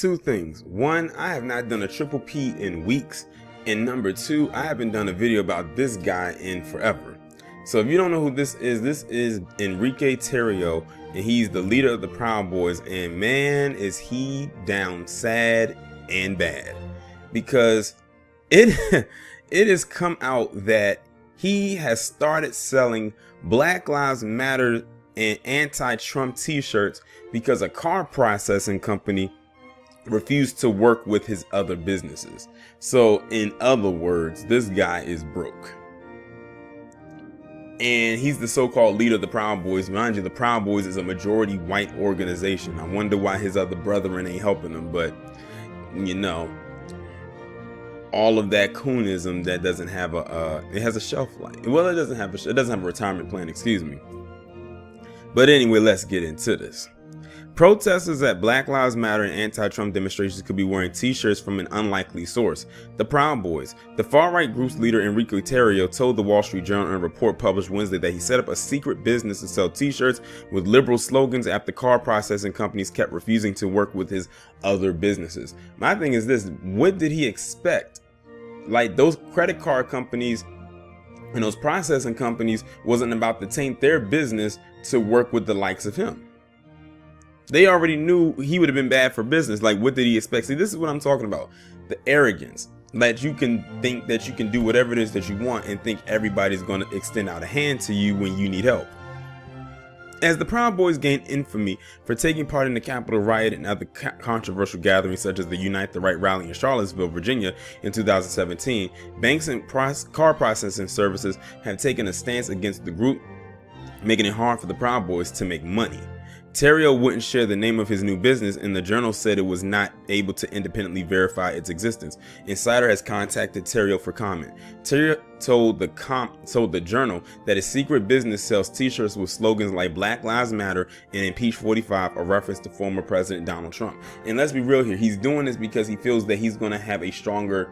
Two things. One, I have not done a triple P in weeks. And number two, I haven't done a video about this guy in forever. So if you don't know who this is Enrique Tarrio, and he's the leader of the Proud Boys. And man, is he down sad and bad, because it has come out that he has started selling Black Lives Matter and anti-Trump t-shirts because a car processing company refused to work with his other businesses. So in other words, this guy is broke. And he's the so-called leader of the Proud Boys. Mind you, the Proud Boys is a majority white organization. I wonder why his other brethren ain't helping him. But, you know, all of that coonism that doesn't have it has a shelf life. Well, it doesn't have a retirement plan, excuse me. But anyway, let's get into this. Protesters at Black Lives Matter and anti-Trump demonstrations could be wearing t-shirts from an unlikely source. The Proud Boys. The far-right group's leader Enrique Tarrio told the Wall Street Journal in a report published Wednesday that he set up a secret business to sell t-shirts with liberal slogans after car processing companies kept refusing to work with his other businesses. My thing is this: what did he expect? Like, those credit card companies and those processing companies wasn't about to taint their business to work with the likes of him. They already knew he would have been bad for business. Like, what did he expect? See, this is what I'm talking about. The arrogance that you can think that you can do whatever it is that you want and think everybody's going to extend out a hand to you when you need help. As the Proud Boys gained infamy for taking part in the Capitol riot and other controversial gatherings such as the Unite the Right rally in Charlottesville, Virginia in 2017, banks and car processing services have taken a stance against the group, making it hard for the Proud Boys to make money. Tarrio wouldn't share the name of his new business, and the Journal said it was not able to independently verify its existence. Insider has contacted Tarrio for comment. Tarrio told the Journal that his secret business sells t-shirts with slogans like Black Lives Matter and Impeach 45, a reference to former President Donald Trump. And let's be real here, he's doing this because he feels that he's going to have a stronger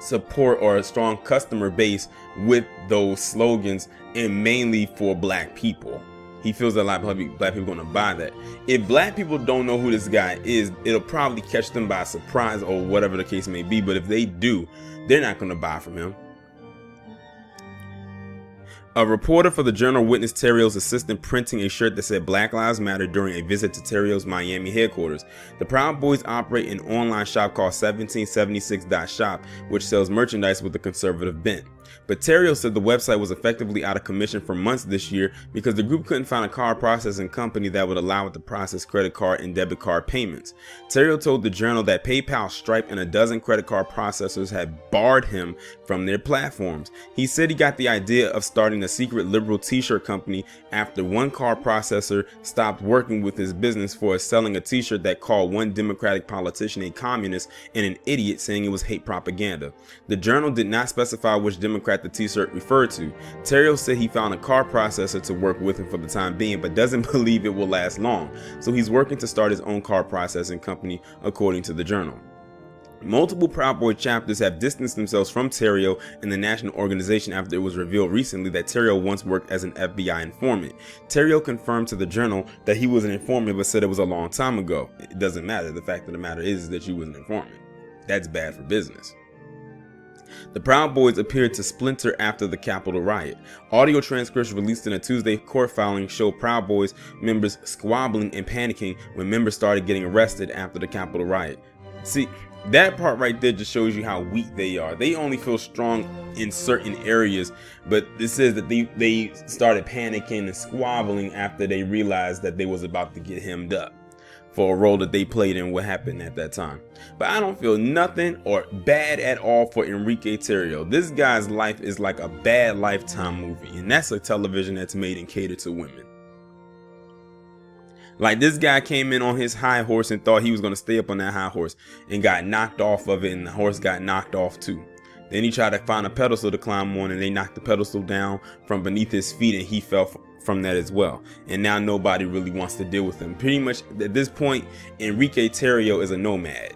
support or a strong customer base with those slogans, and mainly for black people. He feels that a lot of black people are going to buy that. If black people don't know who this guy is, it'll probably catch them by surprise or whatever the case may be. But if they do, they're not going to buy from him. A reporter for the Journal witnessed Tarrio's assistant printing a shirt that said Black Lives Matter during a visit to Tarrio's Miami headquarters. The Proud Boys operate an online shop called 1776.shop, which sells merchandise with a conservative bent. But Tarrio said the website was effectively out of commission for months this year because the group couldn't find a car processing company that would allow it to process credit card and debit card payments. Tarrio told the Journal that PayPal, Stripe, and a dozen credit card processors had barred him from their platforms. He said he got the idea of starting a secret liberal t-shirt company after one car processor stopped working with his business for selling a t-shirt that called one Democratic politician a communist and an idiot, saying it was hate propaganda. The Journal did not specify which Democrat the t-shirt referred to. Tarrio said he found a car processor to work with him for the time being, but doesn't believe it will last long. So he's working to start his own car processing company, according to the Journal. Multiple Proud Boy chapters have distanced themselves from Tarrio and the national organization after it was revealed recently that Tarrio once worked as an FBI informant. Tarrio confirmed to the Journal that he was an informant, but said it was a long time ago. It doesn't matter. The fact of the matter is that you was an informant. That's bad for business. The Proud Boys appeared to splinter after the Capitol riot. Audio transcripts released in a Tuesday court filing show Proud Boys members squabbling and panicking when members started getting arrested after the Capitol riot. See, that part right there just shows you how weak they are. They only feel strong in certain areas, but it says that they started panicking and squabbling after they realized that they was about to get hemmed up for a role that they played in what happened at that time. But I don't feel nothing or bad at all for Enrique Tarrio. This guy's life is like a bad Lifetime movie, and that's a television that's made and catered to women. Like, this guy came in on his high horse and thought he was going to stay up on that high horse and got knocked off of it, and the horse got knocked off too. Then he tried to find a pedestal to climb on, and they knocked the pedestal down from beneath his feet, and he fell from that as well. And now nobody really wants to deal with him. Pretty much at this point, Enrique Tarrio is a nomad.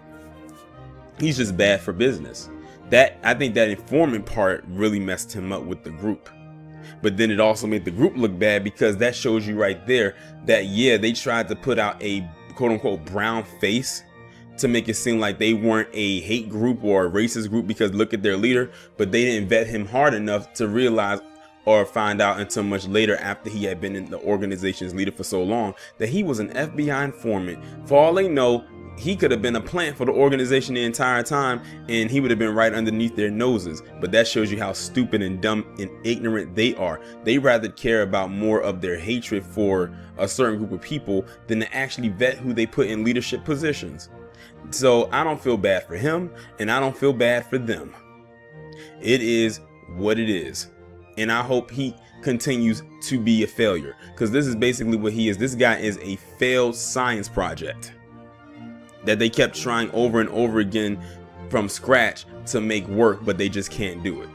He's just bad for business. I think that informant part really messed him up with the group. But then it also made the group look bad, because that shows you right there that, yeah, they tried to put out a quote unquote brown face to make it seem like they weren't a hate group or a racist group because look at their leader, but they didn't vet him hard enough to realize or find out until much later, after he had been in the organization's leader for so long, that he was an FBI informant. For all they know, he could have been a plant for the organization the entire time, and he would have been right underneath their noses. But that shows you how stupid and dumb and ignorant they are. They rather care about more of their hatred for a certain group of people than to actually vet who they put in leadership positions. So I don't feel bad for him, and I don't feel bad for them. It is what it is. And I hope he continues to be a failure, because this is basically what he is. This guy is a failed science project that they kept trying over and over again from scratch to make work, but they just can't do it.